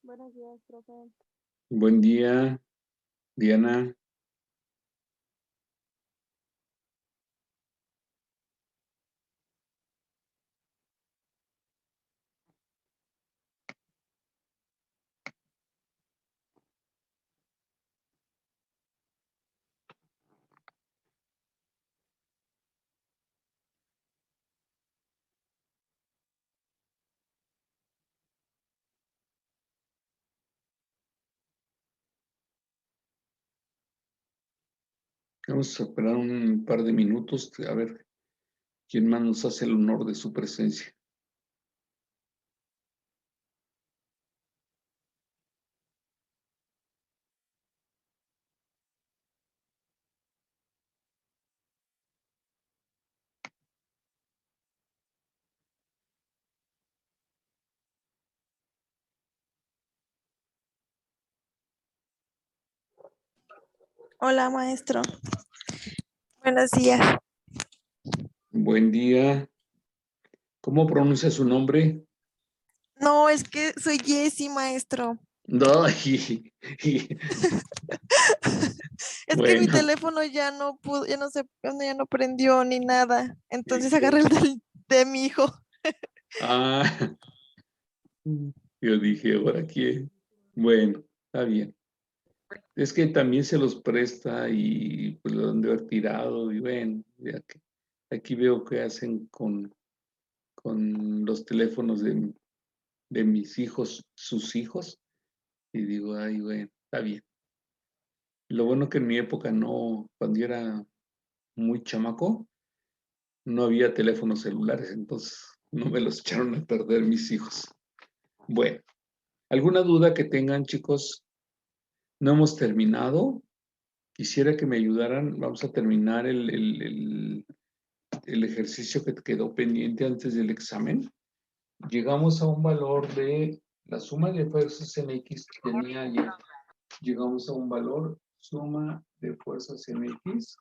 Buenos días, profe. Buen día, Diana. Vamos a esperar un par de minutos a ver quién más nos hace el honor de su presencia. Hola, maestro. Buenos días. Buen día. ¿Cómo pronuncia su nombre? No, es que soy Jessie, maestro. No, Es que mi bueno, teléfono ya no pudo, ya no se, ya no prendió ni nada. Entonces yo, agarré el de mi hijo. ah, yo dije, ¿ahora quién? Bueno, está bien. Es que también se los presta y pues lo han de haber tirado y bueno, ya que aquí veo que hacen con los teléfonos de mis hijos, sus hijos, y digo, ay, bueno, está bien. Lo bueno que en mi época no, cuando yo era muy chamaco, no había teléfonos celulares, entonces no me los echaron a perder mis hijos. Bueno, ¿alguna duda que tengan, chicos? No hemos terminado. Quisiera que me ayudaran. Vamos a terminar el ejercicio que quedó pendiente antes del examen. Llegamos a un valor de la suma de fuerzas en X que tenía ayer. Llegamos a un valor, suma de fuerzas en X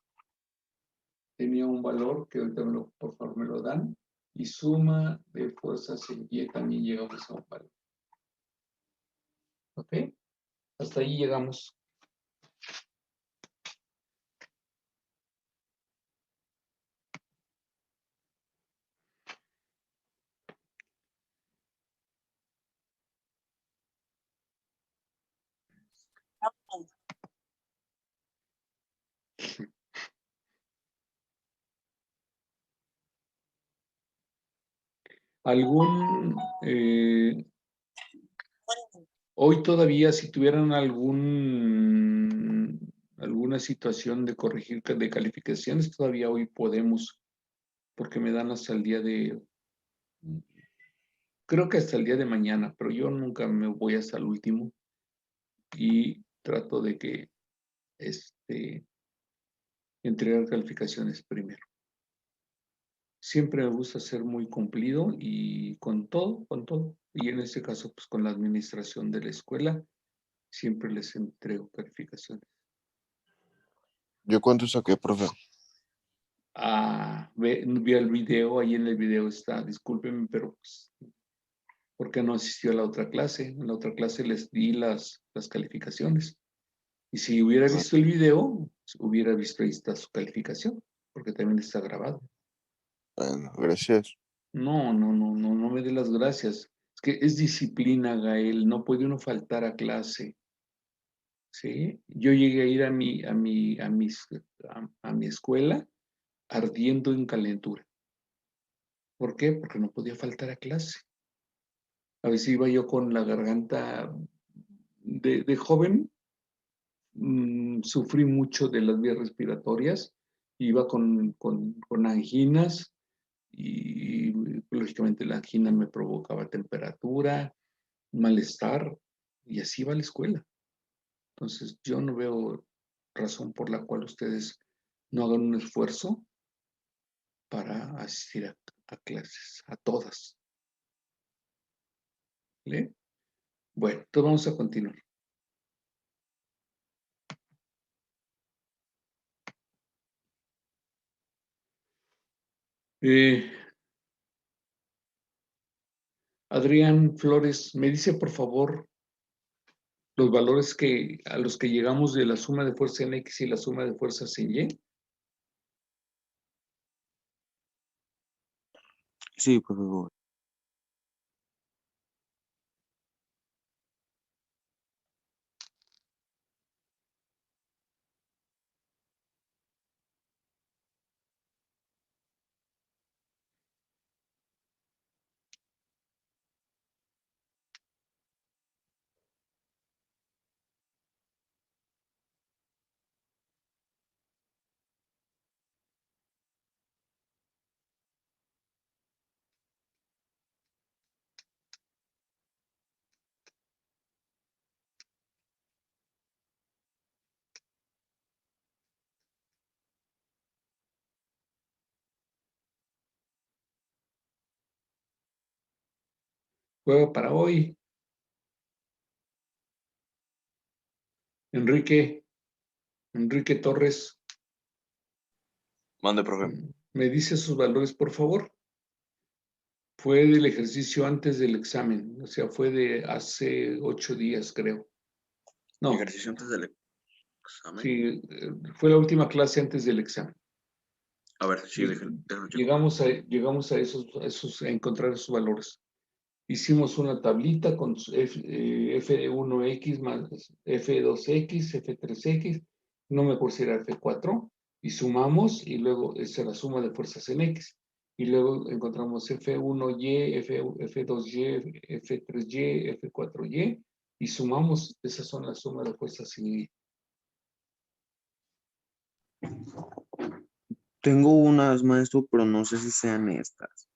tenía un valor que ahorita por favor me lo dan, y suma de fuerzas en Y también llegamos a un valor. ¿Ok? Hasta ahí llegamos. ¿Algún, hoy todavía si tuvieran alguna situación de corregir de calificaciones, todavía hoy podemos, porque me dan hasta el día de, creo que hasta el día de mañana, pero yo nunca me voy hasta el último y trato de que entregar calificaciones primero. Siempre me gusta ser muy cumplido y con todo, con todo. Y en este caso, pues con la administración de la escuela, siempre les entrego calificaciones. ¿Yo cuánto saqué, profe? Vi el video, ahí en el video está, discúlpenme, pero pues, ¿por qué no asistió a la otra clase? En la otra clase les di las calificaciones. Y si hubiera visto el video, hubiera visto ahí está su calificación, porque también está grabado. Bueno, gracias. No me dé las gracias. Es que es disciplina, Gael, no puede uno faltar a clase, ¿sí? Yo llegué a ir a mi escuela ardiendo en calentura. ¿Por qué? Porque no podía faltar a clase. A veces iba yo con la garganta de joven, sufrí mucho de las vías respiratorias, iba con anginas y lógicamente la angina me provocaba temperatura, malestar, y así va la escuela. Entonces, yo no veo razón por la cual ustedes no hagan un esfuerzo para asistir a clases, a todas. ¿Vale? Bueno, entonces vamos a continuar. Eh, Adrián Flores, me dice por favor los valores a los que llegamos de la suma de fuerza en X y la suma de fuerzas en Y. Sí, por favor. Juego para hoy. Enrique Torres, Mande, profe. ¿me dice sus valores, por favor? Fue del ejercicio antes del examen, o sea, fue de hace 8 días, creo. No, Ejercicio antes del examen. sí, fue la última clase antes del examen. A ver, sí, Sí, déjalo checo. llegamos a a encontrar esos valores. Hicimos una tablita con F1X más F2X, F3X, no me acuerdo si era F4, y sumamos, y luego esa es la suma de fuerzas en X. Y luego encontramos F1Y, F2Y, F3Y, F4Y, y sumamos, esas son las sumas de fuerzas en Y. Tengo unas, maestro, pero no sé si sean estas.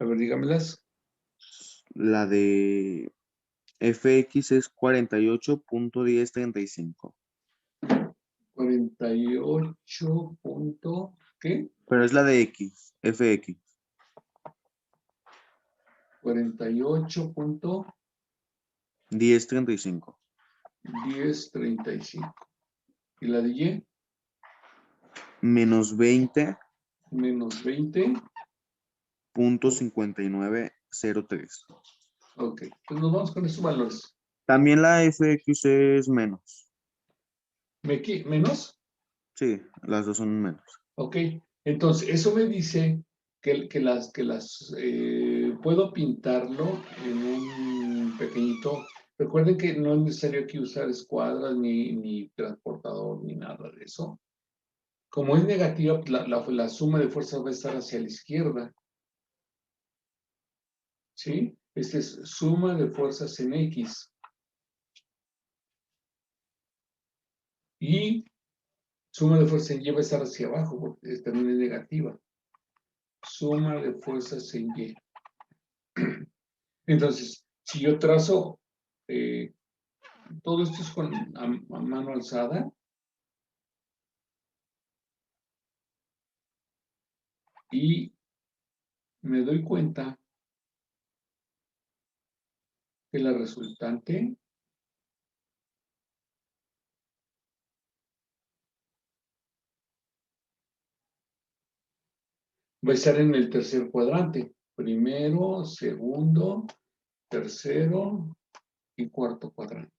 A ver, dígamelas. La de FX es 48.1035. 48 punto, ¿qué? Pero es la de X, FX. 48.1035. 1035. ¿Y la de Y? Menos 20. Menos 20. .5903. Ok, pues nos vamos con esos valores. También la FX es menos. ¿Menos? Sí, las dos son menos. Ok, entonces eso me dice que las puedo pintarlo en un pequeñito. Recuerden que no es necesario aquí usar escuadras ni transportador ni nada de eso. Como es negativa, pues la suma de fuerzas va a estar hacia la izquierda. ¿Sí? Esta es suma de fuerzas en X. Y suma de fuerzas en Y va a estar hacia abajo, porque también es negativa. Suma de fuerzas en Y. Entonces, si yo trazo, todo esto es a mano alzada. Y me doy cuenta que la resultante va a estar en el tercer cuadrante. Primero, segundo, tercero y cuarto cuadrante.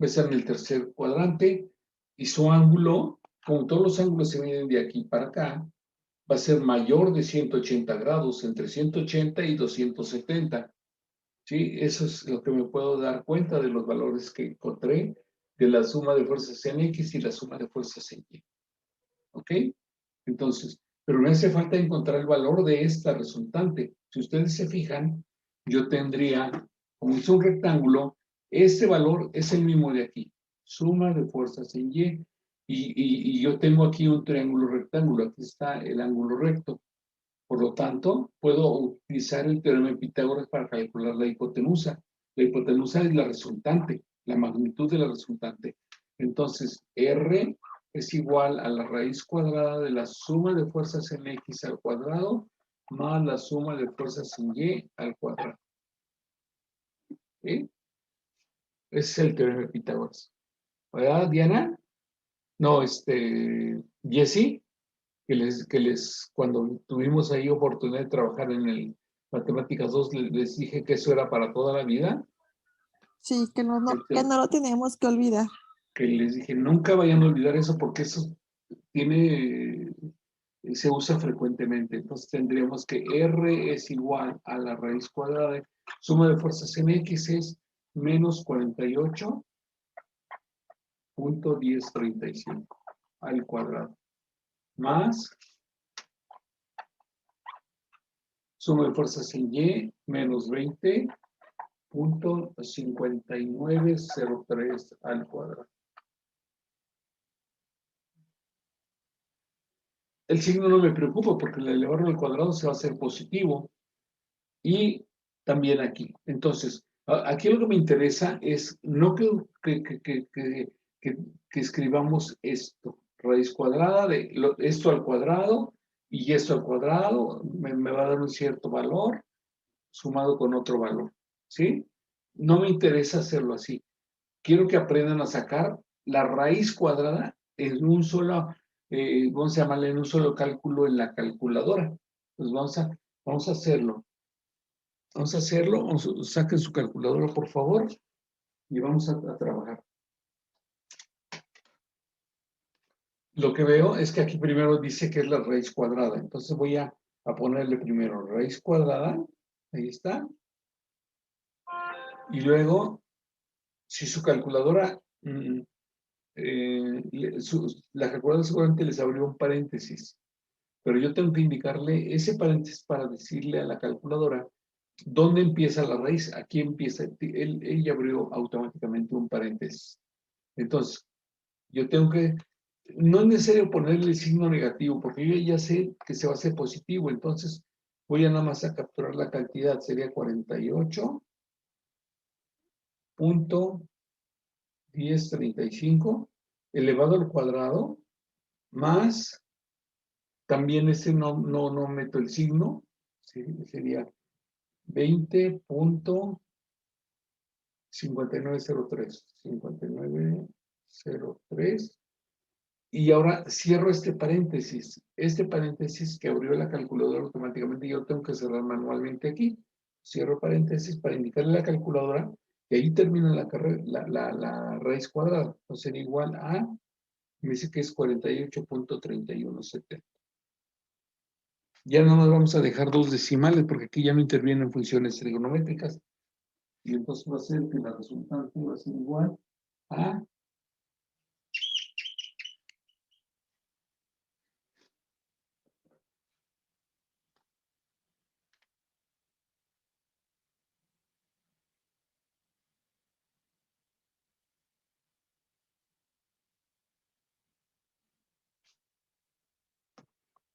Va a estar en el tercer cuadrante y su ángulo, como todos los ángulos se miden de aquí para acá, va a ser mayor de 180 grados, entre 180 y 270. ¿Sí? Eso es lo que me puedo dar cuenta de los valores que encontré de la suma de fuerzas en X y la suma de fuerzas en Y. ¿Ok? Entonces, pero me hace falta encontrar el valor de esta resultante. Si ustedes se fijan, yo tendría, como es un rectángulo, este valor es el mismo de aquí. Suma de fuerzas en Y. Y yo tengo aquí un triángulo rectángulo. Aquí está el ángulo recto. Por lo tanto, puedo utilizar el teorema de Pitágoras para calcular la hipotenusa. La hipotenusa es la resultante, la magnitud de la resultante. Entonces, R es igual a la raíz cuadrada de la suma de fuerzas en X al cuadrado más la suma de fuerzas en Y al cuadrado. ¿Sí? Ese es el teorema de Pitágoras. ¿Verdad, Diana? No, Jessie, cuando tuvimos ahí oportunidad de trabajar en el Matemáticas 2, les dije que eso era para toda la vida. Sí, que no Entonces, lo tenemos que olvidar. que les dije, nunca vayan a olvidar eso porque eso tiene, se usa frecuentemente. Entonces tendríamos que R es igual a la raíz cuadrada de suma de fuerzas en X es menos 48.1035 al cuadrado, más suma de fuerzas en Y menos 20.5903 al cuadrado. El signo no me preocupa porque al elevarlo al cuadrado se va a hacer positivo. Y también aquí. Entonces, aquí lo que me interesa es no que escribamos esto, raíz cuadrada de esto al cuadrado y esto al cuadrado, me va a dar un cierto valor sumado con otro valor, ¿sí? No me interesa hacerlo así. Quiero que aprendan a sacar la raíz cuadrada en un solo, vamos a llamarle en un solo cálculo en la calculadora. Pues vamos a hacerlo. Vamos a hacerlo, saquen su calculadora por favor y vamos a trabajar. Lo que veo es que aquí primero dice que es la raíz cuadrada, entonces voy a ponerle primero raíz cuadrada, ahí está, y luego, si su calculadora, la calculadora seguramente les abrió un paréntesis, pero yo tengo que indicarle ese paréntesis para decirle a la calculadora dónde empieza la raíz, aquí empieza, ella abrió automáticamente un paréntesis. Entonces, yo tengo que, no es necesario ponerle el signo negativo, porque yo ya sé que se va a hacer positivo, entonces voy a nada más a capturar la cantidad, sería 48.1035 elevado al cuadrado, más, también ese no meto el signo, sería 20.5903, y ahora cierro este paréntesis que abrió la calculadora automáticamente, yo tengo que cerrar manualmente aquí, cierro paréntesis para indicarle a la calculadora que ahí termina la raíz cuadrada, entonces sería igual a, me dice que es 48.3170. Ya nada más vamos a dejar dos decimales porque aquí ya no intervienen funciones trigonométricas. Y entonces va a ser que la resultante va a ser igual a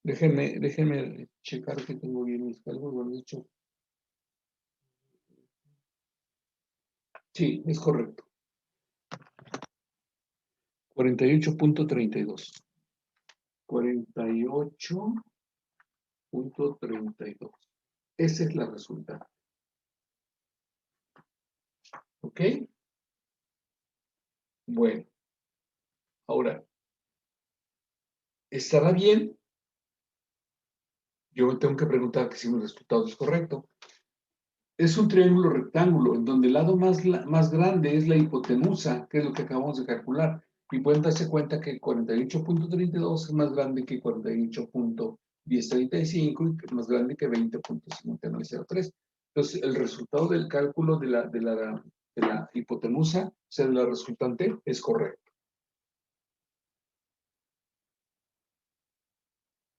déjenme checar que tengo bien mis cálculos, bueno, de hecho. Sí, es correcto. 48.32. 48.32. Esa es la resultante. ¿Ok? Bueno, ahora, ¿estará bien? Yo tengo que preguntar que si mi resultado es correcto. Es un triángulo rectángulo en donde el lado más grande es la hipotenusa, que es lo que acabamos de calcular. Y pueden darse cuenta que 48.32 es más grande que 48.1035 y que es más grande que 20.5903. Entonces, el resultado del cálculo de la hipotenusa, o sea, de la resultante, es correcto.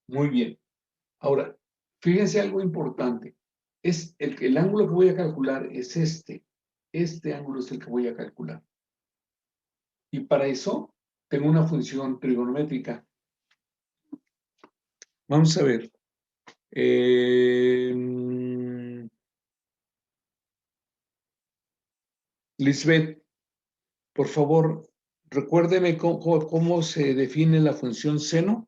Muy bien. Ahora, fíjense algo importante. Es el ángulo que voy a calcular es este. Este ángulo es el que voy a calcular. Y para eso tengo una función trigonométrica. Vamos a ver. Lisbeth, por favor, recuérdeme cómo se define la función seno.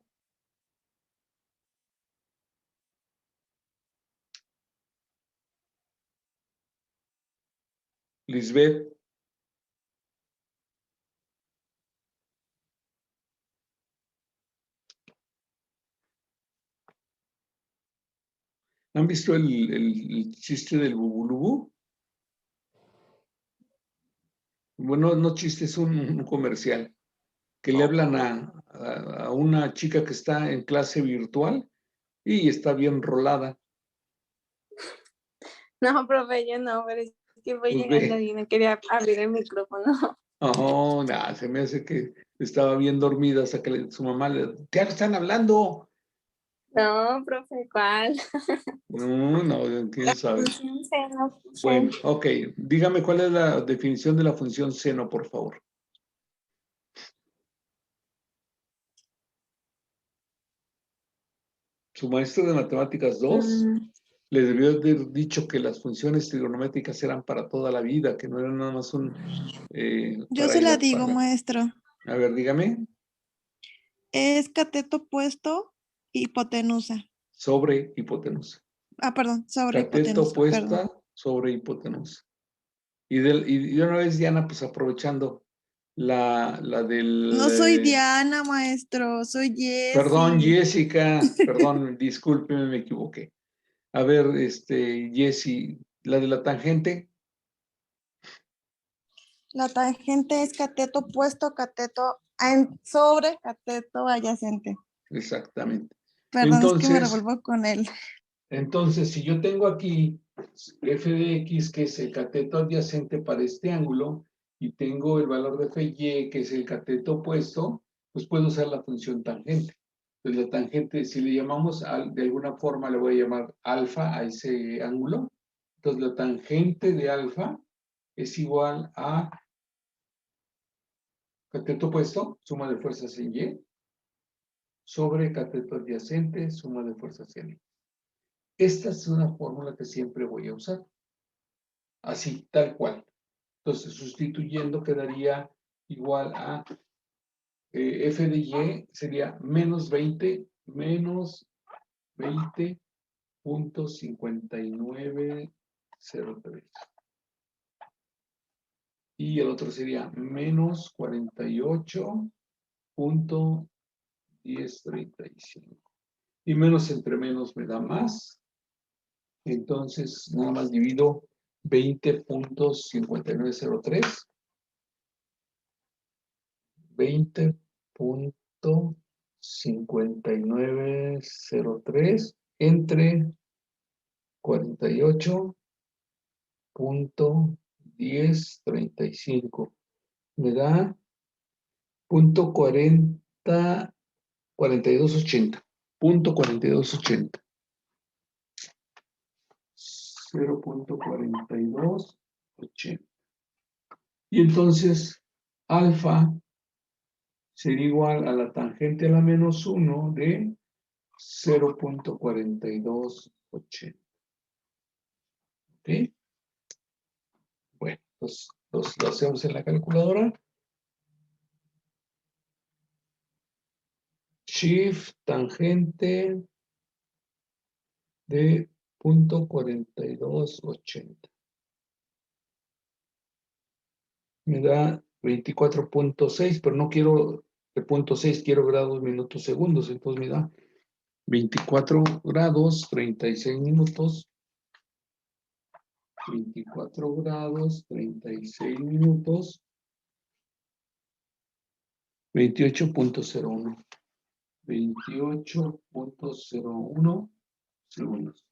Lisbeth. ¿Han visto el chiste del bubulubu? bueno, no chiste, es un comercial, que le hablan a una chica que está en clase virtual y está bien rolada. No, profe, yo no, pero es que voy Pues llegando ve, y no quería abrir el micrófono. oh, nah, se me hace que estaba bien dormida hasta que su mamá le, ¿qué están hablando? No, profe, ¿cuál? No, quién sabe. Función seno, Bueno, sí. ok, dígame cuál es la definición de la función seno, por favor. Su maestro de matemáticas 2 le debió haber dicho que las funciones trigonométricas eran para toda la vida, que no eran nada más Yo para se ir la a digo, pagar. maestro. A ver, dígame, Es cateto opuesto, hipotenusa. sobre hipotenusa. Ah, perdón, sobre Cateto hipotenusa, perdón. opuesta sobre hipotenusa. Y de una vez, Diana, pues aprovechando la del... No soy Diana, maestro, soy perdón, Jessie. Jessica, perdón, discúlpeme, me equivoqué. A ver, Jessie, la de la tangente. La tangente es cateto opuesto, cateto sobre cateto adyacente. Exactamente. Perdón, es que me Entonces, revuelvo con él. si yo tengo aquí f de x, que es el cateto adyacente para este ángulo, y tengo el valor de φy, que es el cateto opuesto, pues puedo usar la función tangente. Entonces, la tangente, si le llamamos, de alguna forma le voy a llamar alfa a ese ángulo. Entonces, la tangente de alfa es igual a cateto opuesto, suma de fuerzas en y, sobre cateto adyacente, suma de fuerzas en y. Esta es una fórmula que siempre voy a usar. Así, tal cual. Entonces, sustituyendo quedaría igual a f de y sería menos 20.5903. Y el otro sería menos 48.1035. Y menos entre menos me da más. Entonces, nada más divido 20.5903. 20.5903 entre 48.1035. Me da punto 4280. Punto 4280. 0.4280. Y entonces, alfa sería igual a la tangente a la menos 1 de 0.4280. ¿Ok? Bueno, pues lo hacemos en la calculadora. Shift tangente de 0.4280. Me da 24.6, pero no quiero de 0.6, quiero grados, minutos, segundos. Entonces me da 24 grados, 36 minutos. 24 grados, 36 minutos. 28.01. 28.01 segundos.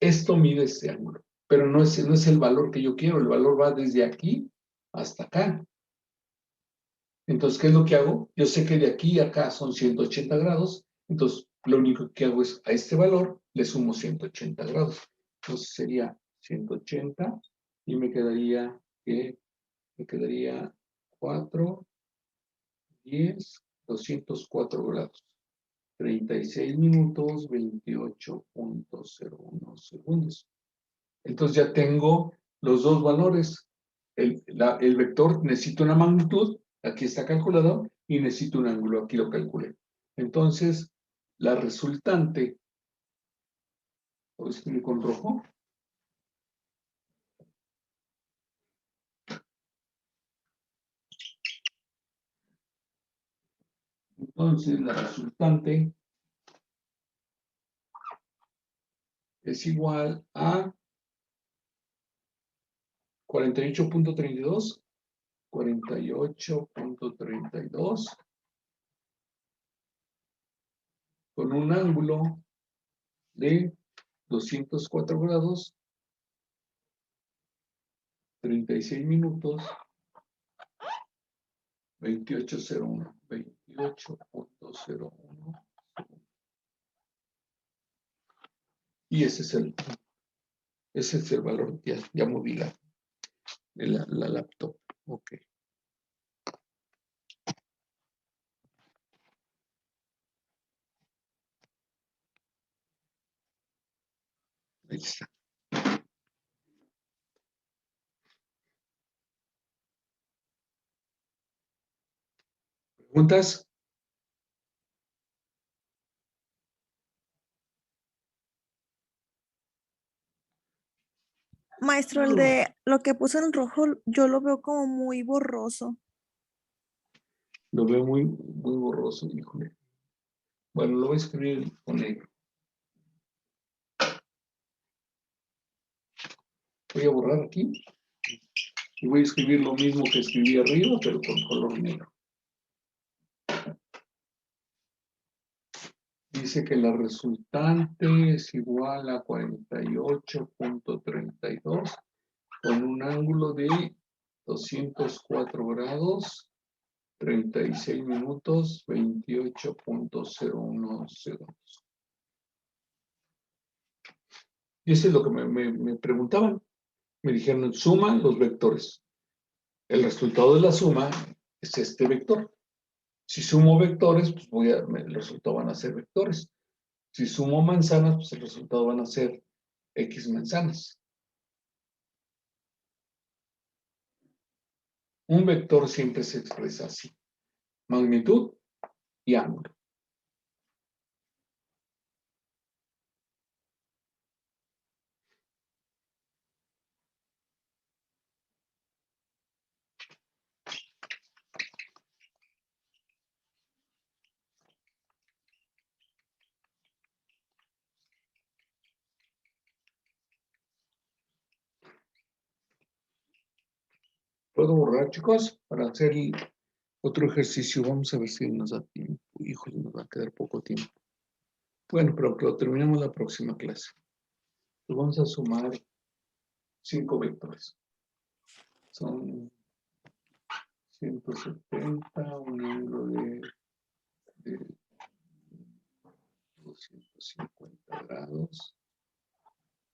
Esto mide este ángulo, pero no es el valor que yo quiero. El valor va desde aquí hasta acá. Entonces, ¿qué es lo que hago? Yo sé que de aquí a acá son 180 grados. Entonces, lo único que hago es a este valor le sumo 180 grados. Entonces, sería 180 y me quedaría 4, 10, 204 grados. 36 minutos, 28.01 segundos. Entonces ya tengo los dos valores. El vector necesita una magnitud, aquí está calculado, y necesito un ángulo, aquí lo calculé. Entonces, la resultante, ¿lo escribí con rojo? Entonces, la resultante es igual a 48.32 48.32 con un ángulo de 204 grados, 36 minutos, 28.01, 28.01. Y ese es el valor, ya moví la laptop. Ok. Ahí está. ¿Preguntas? Maestro, el de lo que puse en rojo, yo lo veo como muy borroso. Lo veo muy, muy borroso, híjole. Bueno, lo voy a escribir con negro. Voy a borrar aquí. Y voy a escribir lo mismo que escribí arriba, pero con color negro. Dice que la resultante es igual a 48.32 con un ángulo de 204 grados, 36 minutos, 28.010. Y eso es lo que me preguntaban. Me dijeron, suma los vectores. El resultado de la suma es este vector. Si sumo vectores, pues el resultado van a ser vectores. Si sumo manzanas, pues el resultado van a ser X manzanas. Un vector siempre se expresa así. Magnitud y ángulo. ¿Puedo borrar, chicos? Para hacer otro ejercicio. Vamos a ver si nos da tiempo. Híjole, nos va a quedar poco tiempo. Bueno, pero que lo terminemos la próxima clase. Pues vamos a sumar 5 vectores. Son 170, un ángulo de 250 grados.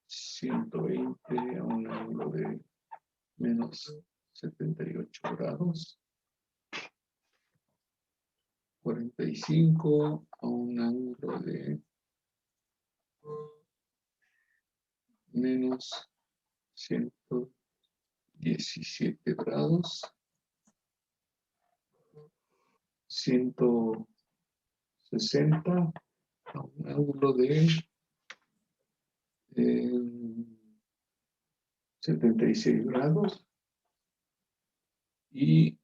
120 a un ángulo de menos 78 grados. 45 a un ángulo de menos 117 grados. 160 a un ángulo de 76 grados. Y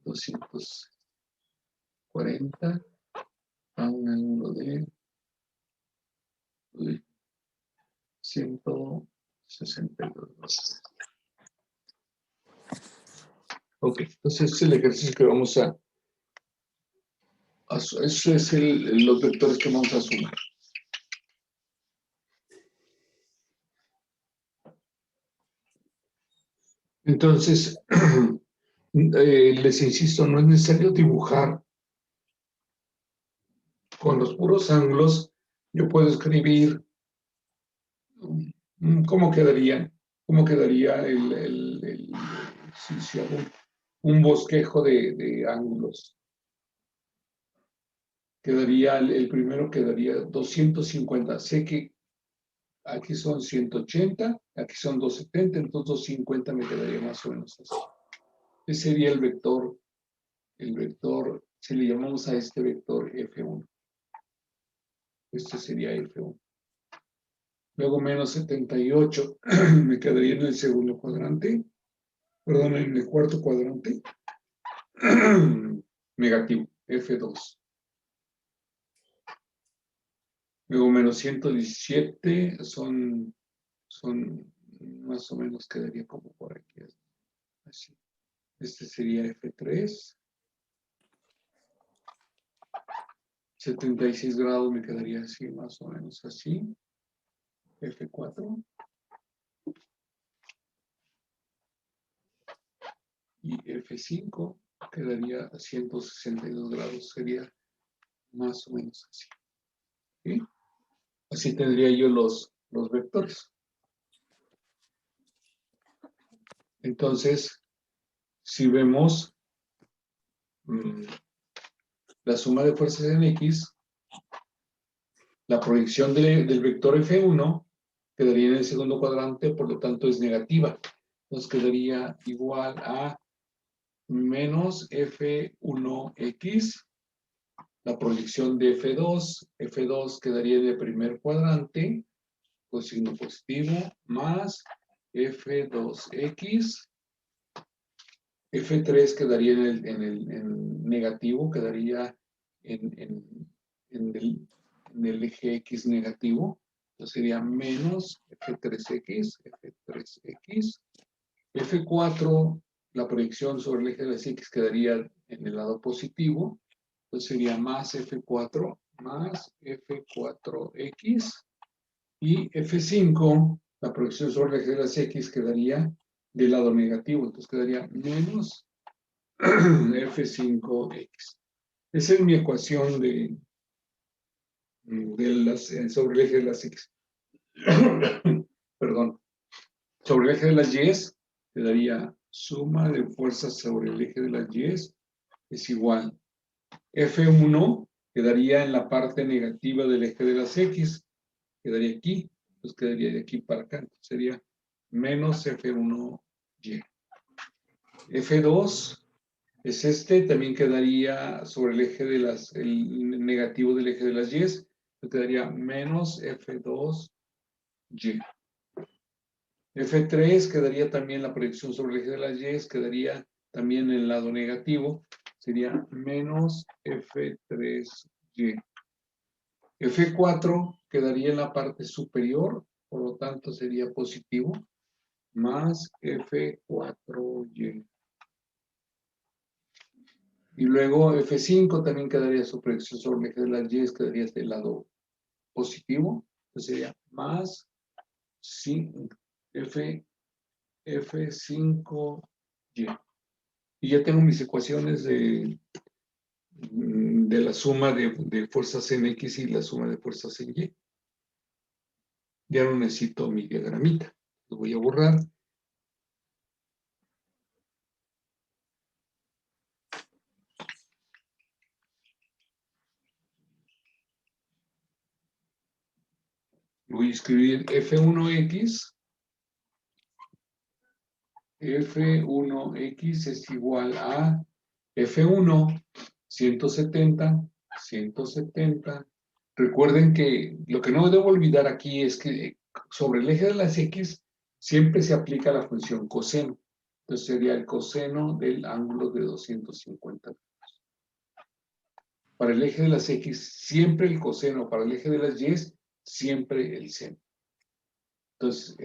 240 a un ángulo de 162 grados. Ok, entonces es el ejercicio que vamos a eso es los vectores que vamos a sumar. Entonces, les insisto, no es necesario dibujar con los puros ángulos. Yo puedo escribir cómo quedaría si hago un bosquejo de ángulos. Quedaría, el primero quedaría 250. Sé que aquí son 180, aquí son 270, entonces 250 me quedaría más o menos así. Ese sería el vector, si le llamamos a este vector F1. Este sería F1. Luego menos 78 me quedaría en el segundo cuadrante, perdón, en el cuarto cuadrante. Negativo, F2. Luego menos 117 son más o menos quedaría como por aquí. Así. Este sería F3. 76 grados me quedaría así, más o menos así. F4. Y F5 quedaría a 162 grados, sería más o menos así. ¿Sí? Así tendría yo los vectores. Entonces, si vemos la suma de fuerzas en X, la proyección del vector F1 quedaría en el segundo cuadrante, por lo tanto es negativa. Nos quedaría igual a menos F1X, la proyección de F2 quedaría en el primer cuadrante, con signo positivo, más F2X, F3 quedaría en negativo, quedaría en el eje X negativo, entonces sería menos F3X, F3X, F4, la proyección sobre el eje de las X quedaría en el lado positivo, entonces sería más F4 más F4X, y F5, la proyección sobre el eje de las X quedaría del lado negativo, entonces quedaría menos F5X. Esa es mi ecuación sobre el eje de las X. Perdón. Sobre el eje de las Y quedaría suma de fuerzas sobre el eje de las Y es igual. F1 quedaría en la parte negativa del eje de las X, quedaría aquí, pues quedaría de aquí para acá, entonces sería menos F1Y. F2 es este, también quedaría sobre el eje de el negativo del eje de las Y, quedaría menos F2Y. F3 quedaría también la proyección sobre el eje de las Y, quedaría también en el lado negativo, sería menos F3Y. F4 quedaría en la parte superior, por lo tanto sería positivo, más F4Y. Y luego F5 también quedaría su proyección sobre el eje de las Y, quedaría del lado positivo, entonces sería más F5Y. Y ya tengo mis ecuaciones de la suma de fuerzas en X y la suma de fuerzas en Y. Ya no necesito mi diagramita. Lo voy a borrar. Voy a escribir F1X. F1X es igual a F1, 170, 170. Recuerden que lo que no debo olvidar aquí es que sobre el eje de las X siempre se aplica la función coseno. Entonces sería el coseno del ángulo de 250 grados. Para el eje de las X siempre el coseno, para el eje de las Y siempre el seno. Entonces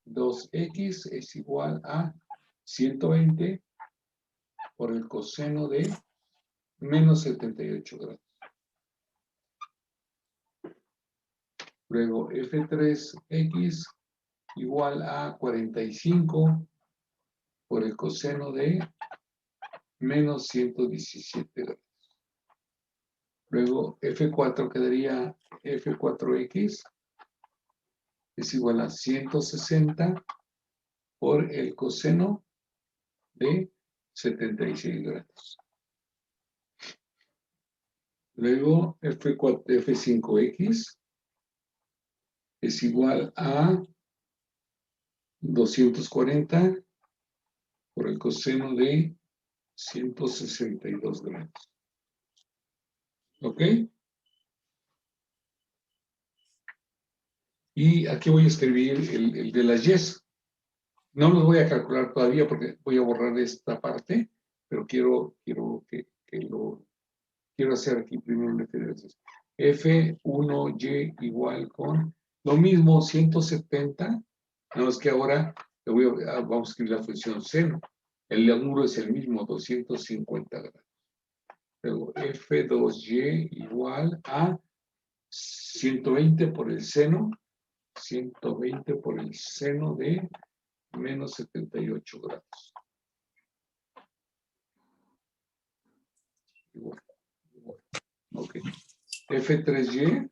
F2X es igual a 120 por el coseno de menos 78 grados. Luego F3X igual a 45 por el coseno de menos 117 grados. Luego F4 quedaría F4X es igual a 160 por el coseno de 76 grados. Luego F5X es igual a 240 por el coseno de 162 grados. ¿Ok? Y aquí voy a escribir el de las Y. No los voy a calcular todavía porque voy a borrar esta parte, pero quiero hacer aquí primero el diferencias. F1Y igual con lo mismo, 170, nada más que ahora vamos a escribir la función seno. El ángulo es el mismo, 250 grados. Luego F2Y igual a 120 por el seno. 120 por el seno de menos 78 grados. Igual. Ok. F3Y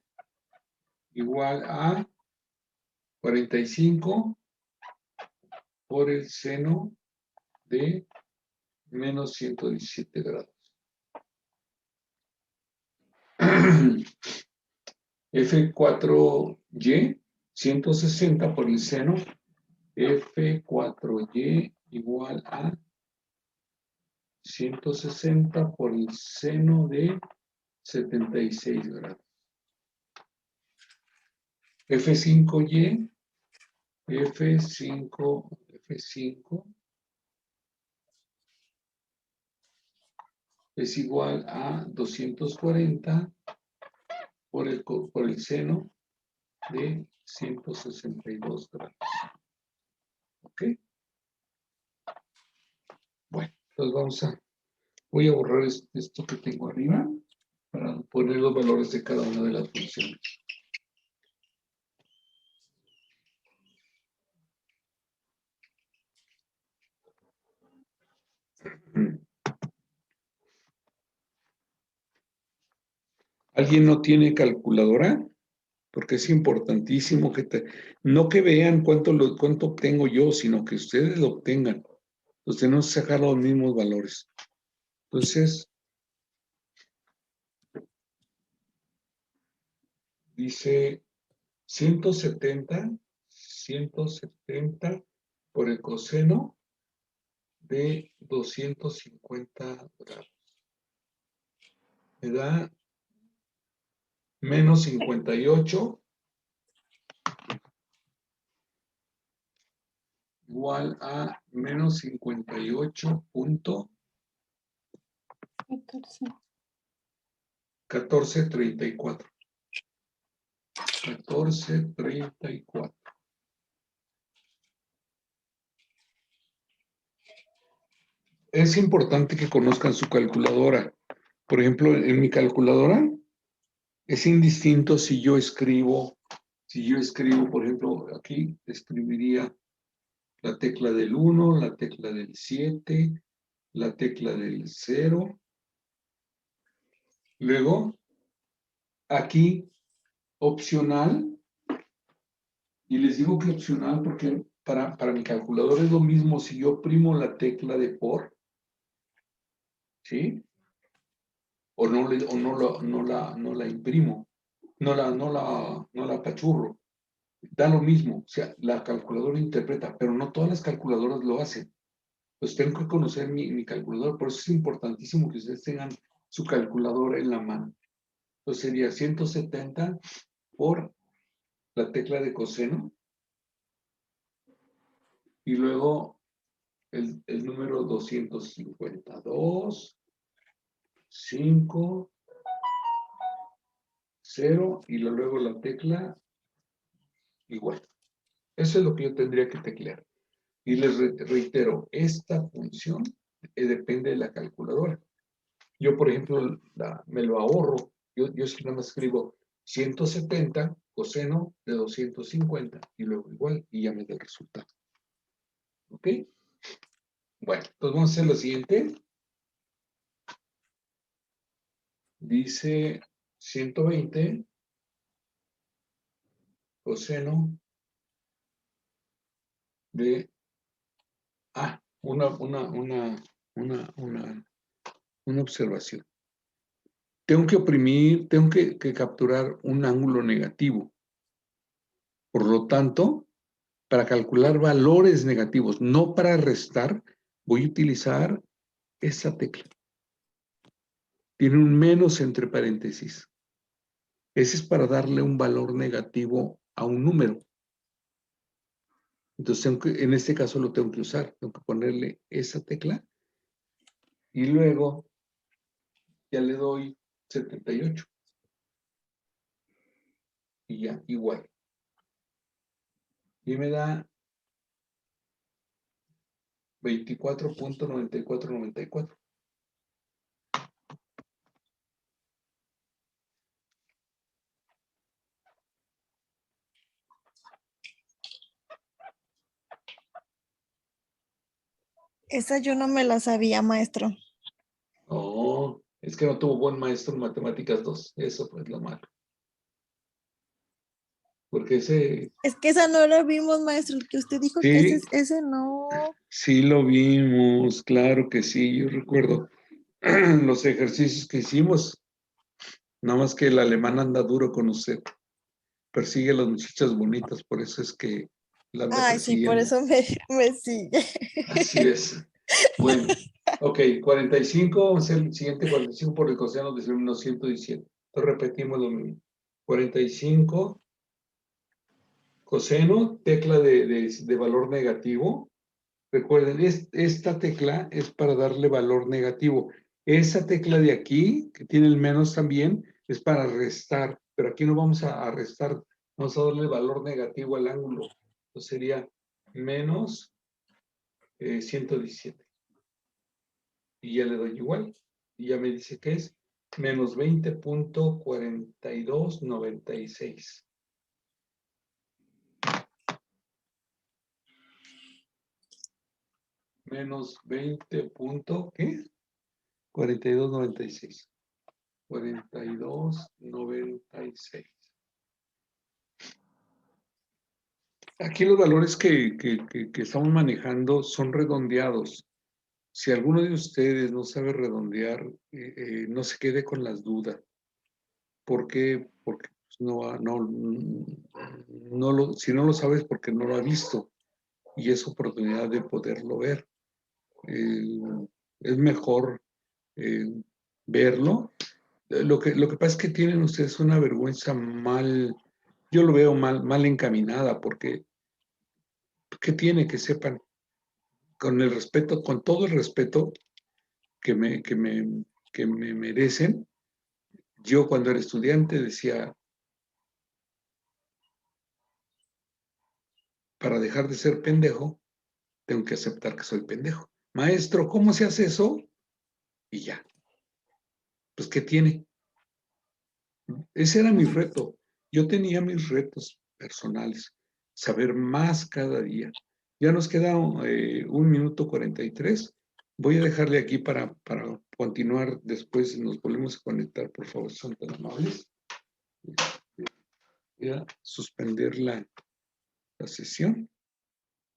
igual a 45 por el seno de menos 117 grados. F4Y, 160 por el seno. F4Y igual a 160 por el seno de 76 grados. F5Y, F5 es igual a 240 por el seno de 162 grados. ¿Ok? Bueno, entonces voy a borrar esto que tengo arriba para poner los valores de cada una de las funciones. ¿Alguien no tiene calculadora? Porque es importantísimo no que vean cuánto obtengo yo, sino que ustedes lo obtengan. Entonces tenemos que sacar los mismos valores. Entonces, dice 170 por el coseno de 250 grados. Me da menos 58 igual a menos 58.1434. 1434. Es importante que conozcan su calculadora. Por ejemplo, en mi calculadora es indistinto si yo escribo, por ejemplo, aquí escribiría la tecla del 1, la tecla del 7, la tecla del 0. Luego, aquí, opcional. Y les digo que opcional porque para mi calculadora es lo mismo si yo oprimo la tecla de por, ¿sí? O no la imprimo, no la apachurro. Da lo mismo, o sea, la calculadora interpreta, pero no todas las calculadoras lo hacen. Pues tengo que conocer mi calculadora, por eso es importantísimo que ustedes tengan su calculadora en la mano. Entonces sería 170 por la tecla de coseno y luego el número 252, 5, 0 y luego la tecla igual. Eso es lo que yo tendría que teclear. Y les reitero, esta función depende de la calculadora. Yo, por ejemplo, me lo ahorro. Yo nada más escribo 170 coseno de 250 y luego igual y ya me da el resultado. ¿Ok? Bueno, entonces vamos a hacer lo siguiente. Dice 120 coseno de una observación. Tengo que oprimir, tengo que capturar un ángulo negativo. Por lo tanto, para calcular valores negativos, no para restar, voy a utilizar esa tecla. Tiene un menos entre paréntesis. Ese es para darle un valor negativo a un número. Entonces, en este caso lo tengo que usar. Tengo que ponerle esa tecla y luego ya le doy 78. Y ya, igual. Y me da 24.9494. Esa yo no me la sabía, maestro. Oh, es que no tuvo buen maestro en matemáticas 2. Eso fue lo malo. Porque ese, Es que esa no la vimos, maestro. El que usted dijo que sí, ese no. sí lo vimos, claro que sí. Yo recuerdo los ejercicios que hicimos. Nada más que el alemán anda duro con usted. Persigue a las muchachas bonitas, por eso es que la anda Ay, sí, por persiguiendo. eso me sigue. Así es. Bueno, ok, 45, vamos a hacer el siguiente 45 por el coseno de menos 117. Entonces repetimos lo mismo. 45 coseno, tecla de valor negativo. Recuerden, esta tecla es para darle valor negativo. Esa tecla de aquí, que tiene el menos también, es para restar. Pero aquí no vamos a restar, vamos a darle valor negativo al ángulo. Entonces sería menos 117. Y ya le doy igual. Y ya me dice que es menos 20.4296. Menos 20 punto, ¿qué? 4296. 4296. Aquí los valores que estamos manejando son redondeados. Si alguno de ustedes no sabe redondear, no se quede con las dudas. ¿Por qué? Porque si no lo sabes, porque no lo ha visto. Y es oportunidad de poderlo ver. Es mejor verlo. Lo que pasa es que tienen ustedes una vergüenza yo lo veo mal encaminada, porque ¿qué tiene que sepan? Con el respeto, con todo el respeto que me merecen, yo cuando era estudiante decía, para dejar de ser pendejo, tengo que aceptar que soy pendejo. Maestro, ¿cómo se hace eso? Y ya. Pues, ¿qué tiene? Ese era mi reto. Yo tenía mis retos personales, saber más cada día. Ya nos queda 1 minuto 43. Voy a dejarle aquí para continuar después. Nos volvemos a conectar, por favor, son tan amables. Voy a suspender la sesión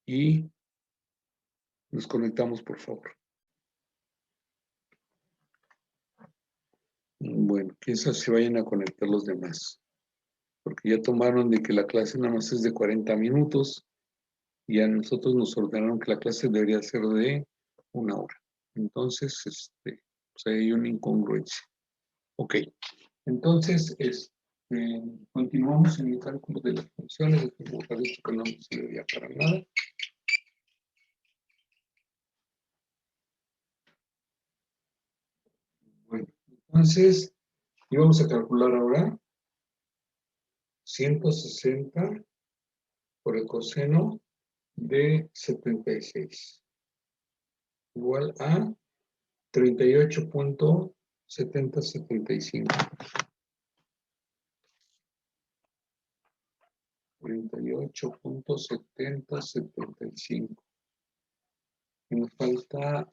y nos conectamos, por favor. Bueno, quizás se vayan a conectar los demás, porque ya tomaron de que la clase nada más es de 40 minutos. Y a nosotros nos ordenaron que la clase debería ser de 1 hora. Entonces, pues hay una incongruencia. Ok, entonces, continuamos en el cálculo de las funciones. Este borrar esto que no me serviría para nada. Bueno, entonces, y vamos a calcular ahora 160 por el coseno de 76. Igual a 38.7075. 48.7075. Y nos falta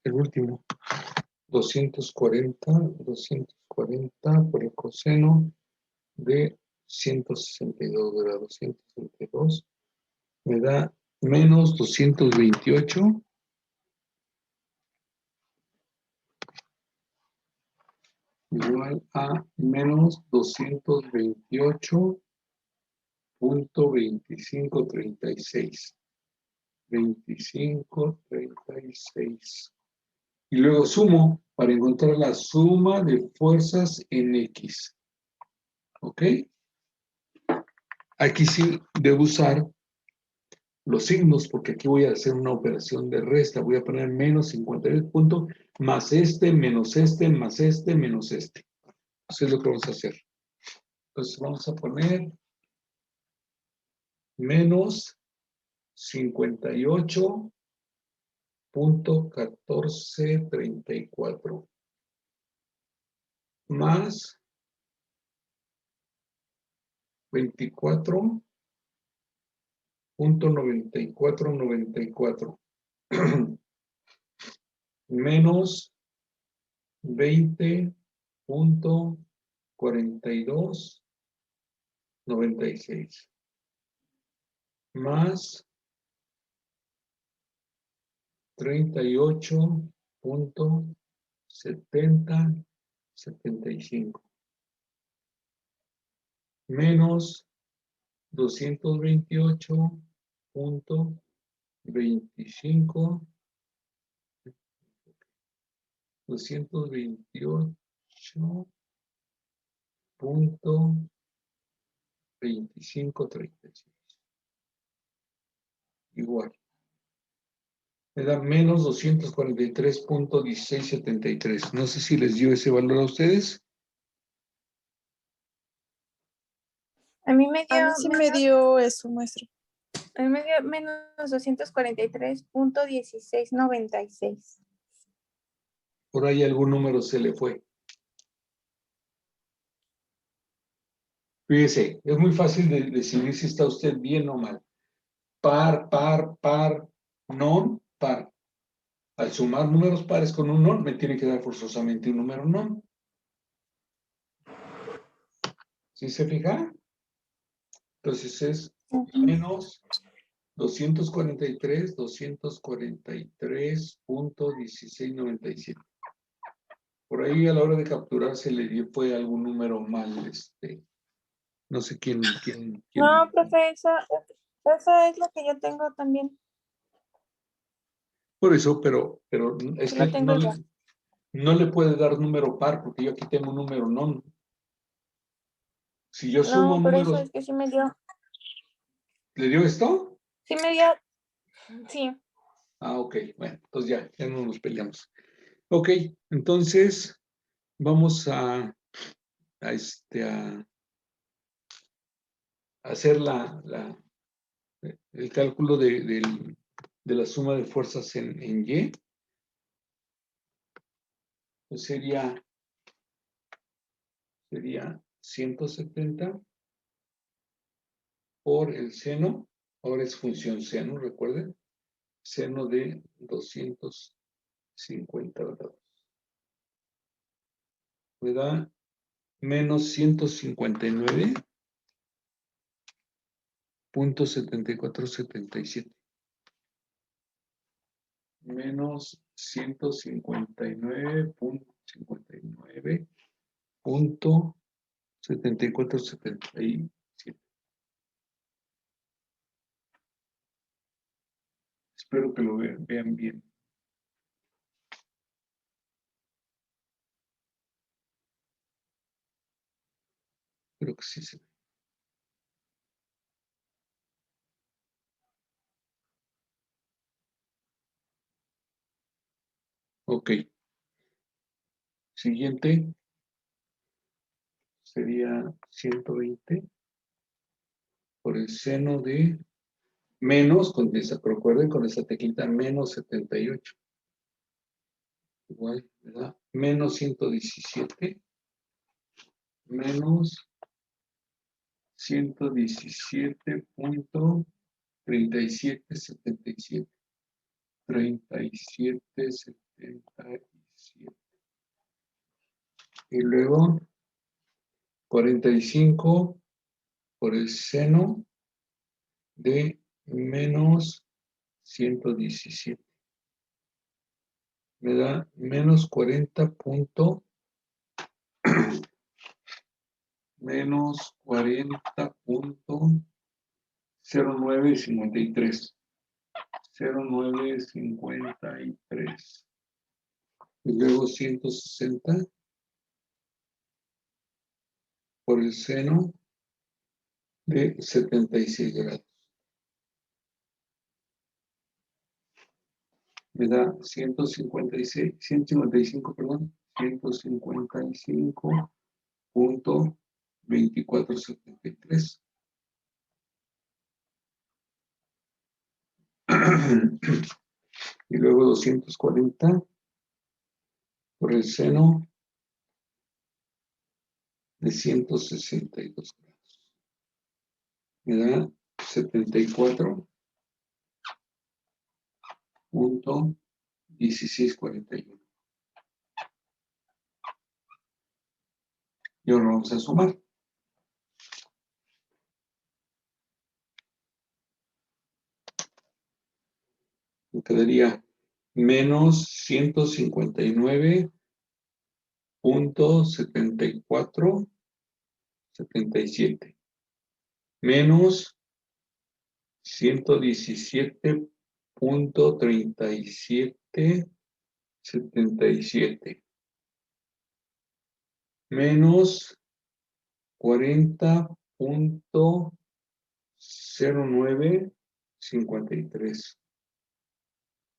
el último. 240 por el coseno de 162 grados. 162 me da menos 228 igual a menos 228.2536. 2536. Y luego sumo para encontrar la suma de fuerzas en X. ¿Ok? Aquí sí debo usar los signos, porque aquí voy a hacer una operación de resta. Voy a poner menos 52 puntos, más este, menos este, más este, menos este. Eso es lo que vamos a hacer. Entonces vamos a poner menos 58 1434 más 24.9494 menos 20.4296 más 38.7075 menos 228.25 228.2536 igual. Me da menos 243.1673. No sé si les dio ese valor a ustedes. A mí me A dio, mí sí me dio eso, maestro. a mí me dio menos 243.1696. Por ahí algún número se le fue. Fíjese, es muy fácil de decidir si está usted bien o mal. Par, non, par. Al sumar números pares con un non, me tiene que dar forzosamente un número non. ¿Sí se fija? Entonces es menos 243.1697. Por ahí a la hora de capturar se le dio, fue algún número mal, no sé quién. No, profe, eso es lo que yo tengo también. Por eso, pero es Sí que lo tengo igual. no le puede dar número par, porque yo aquí tengo un número non. Si yo sumo No, por eso números, es que sí me dio. ¿le dio esto? Sí me dio. Sí. Ah, ok, bueno, entonces ya no nos peleamos. Ok, entonces vamos a hacer el cálculo de la suma de fuerzas en Y. Pues sería 170 por el seno, ahora es función seno, recuerden, seno de 250 grados. Me da menos 159.7477. Menos 159.7477. Espero que lo vean bien. Creo que sí se ve. Ok. Siguiente sería 120 por el seno de menos, recuerden con esa teclita menos 78. Igual, ¿verdad? Menos 117 menos 117.3777. 3777. Y luego 45 por el seno de menos 117. Me da menos 40 menos 40.0953. 0953. Y luego 160 por el seno de 76 grados. Me da 155, perdón, 155.2473. Y luego 240 por el seno de 162 grados. Me da 74.1641. Y ahora vamos a sumar. Me quedaría menos 159.7477 menos 117.3777 menos 40.0953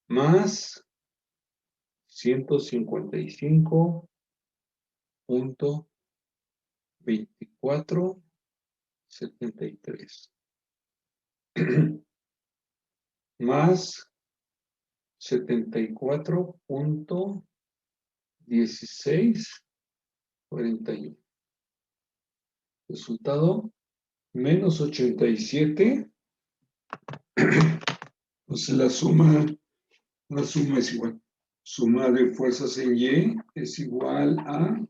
más 155.2473 más 74.1641. Resultado, menos 87. Entonces la suma es igual. Suma de fuerzas en Y es igual a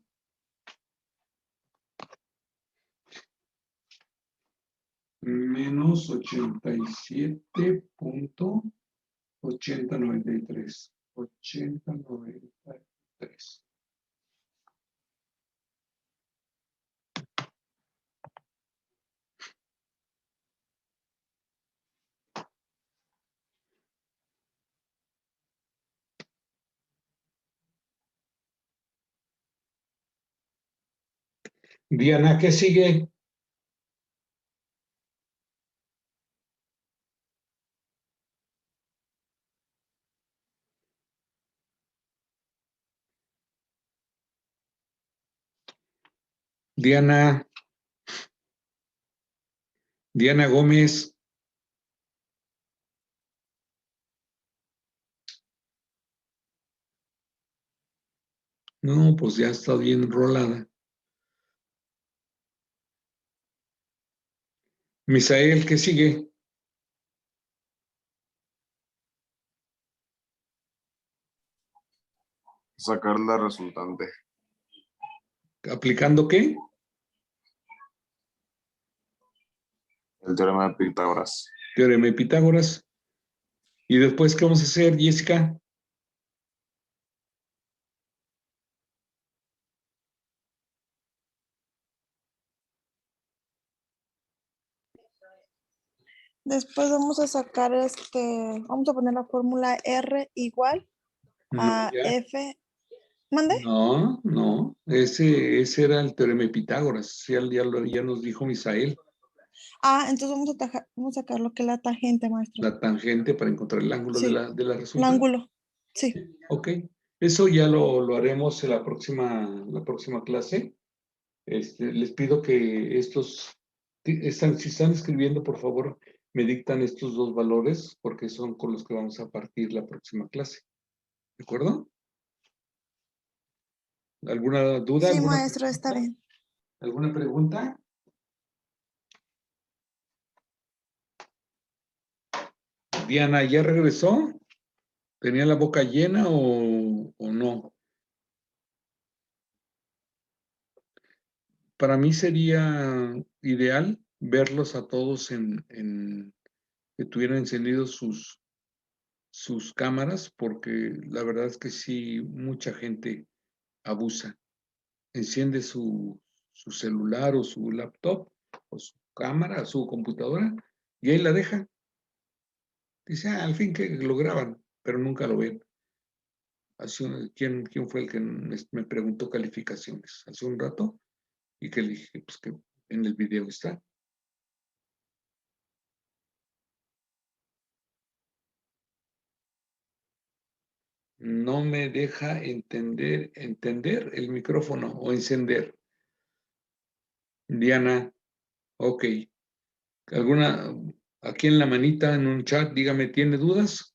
menos 87.8093. 8093. Diana, ¿qué sigue? Diana Gómez. No, pues ya está bien enrolada. Misael, ¿qué sigue? Sacar la resultante. ¿Aplicando qué? El teorema de Pitágoras. Teorema de Pitágoras. ¿Y después qué vamos a hacer, Jessica? Después vamos a sacar vamos a poner la fórmula R igual a ya. F. ¿Mande? No. Ese era el teorema de Pitágoras. Ya nos dijo Misael. Entonces vamos a sacar lo que es la tangente, maestro. La tangente para encontrar el ángulo Sí, de la el resultante. ángulo. Sí. Ok. Eso ya lo haremos en la próxima clase. Les pido que si están escribiendo, por favor, me dictan estos dos valores porque son con los que vamos a partir la próxima clase. ¿De acuerdo? ¿Alguna duda? Sí, maestro, está bien. ¿Alguna pregunta? Diana, ¿ya regresó? ¿Tenía la boca llena o no? Para mí sería ideal verlos a todos que tuvieran encendidos sus cámaras, porque la verdad es que sí, mucha gente abusa. Enciende su celular o su laptop o su cámara, su computadora y ahí la deja. Dice, al fin que lo graban, pero nunca lo ven. ¿Quién fue el que me preguntó calificaciones hace un rato? Y que le dije, pues que en el video está. No me deja entender el micrófono o encender. Diana, ok. ¿Alguna, aquí en la manita, en un chat, dígame, ¿tiene dudas?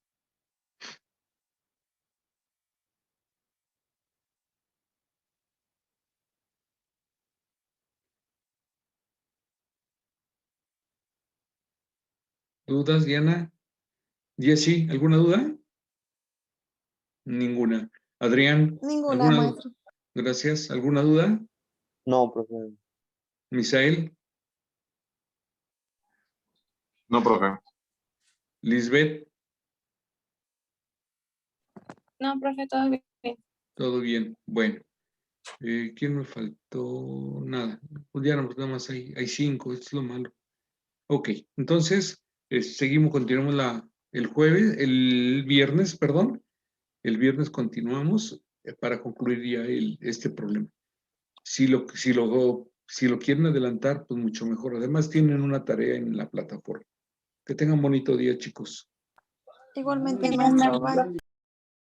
¿Dudas, Diana? Jessy, ¿alguna duda? Ninguna. Adrián, Ninguna, ¿alguna? maestro. Gracias. ¿Alguna duda? No, profe. Misael, No, profe. Lisbeth, No, profe, todo bien. todo bien. Bueno, ¿quién me faltó? Nada. Pues ya nada más hay 5, esto es lo malo. Ok, entonces continuamos el viernes, perdón. El viernes continuamos para concluir ya este problema. Si lo quieren adelantar, pues mucho mejor. Además, tienen una tarea en la plataforma. Que tengan bonito día, chicos. Igualmente, maestro. Bye.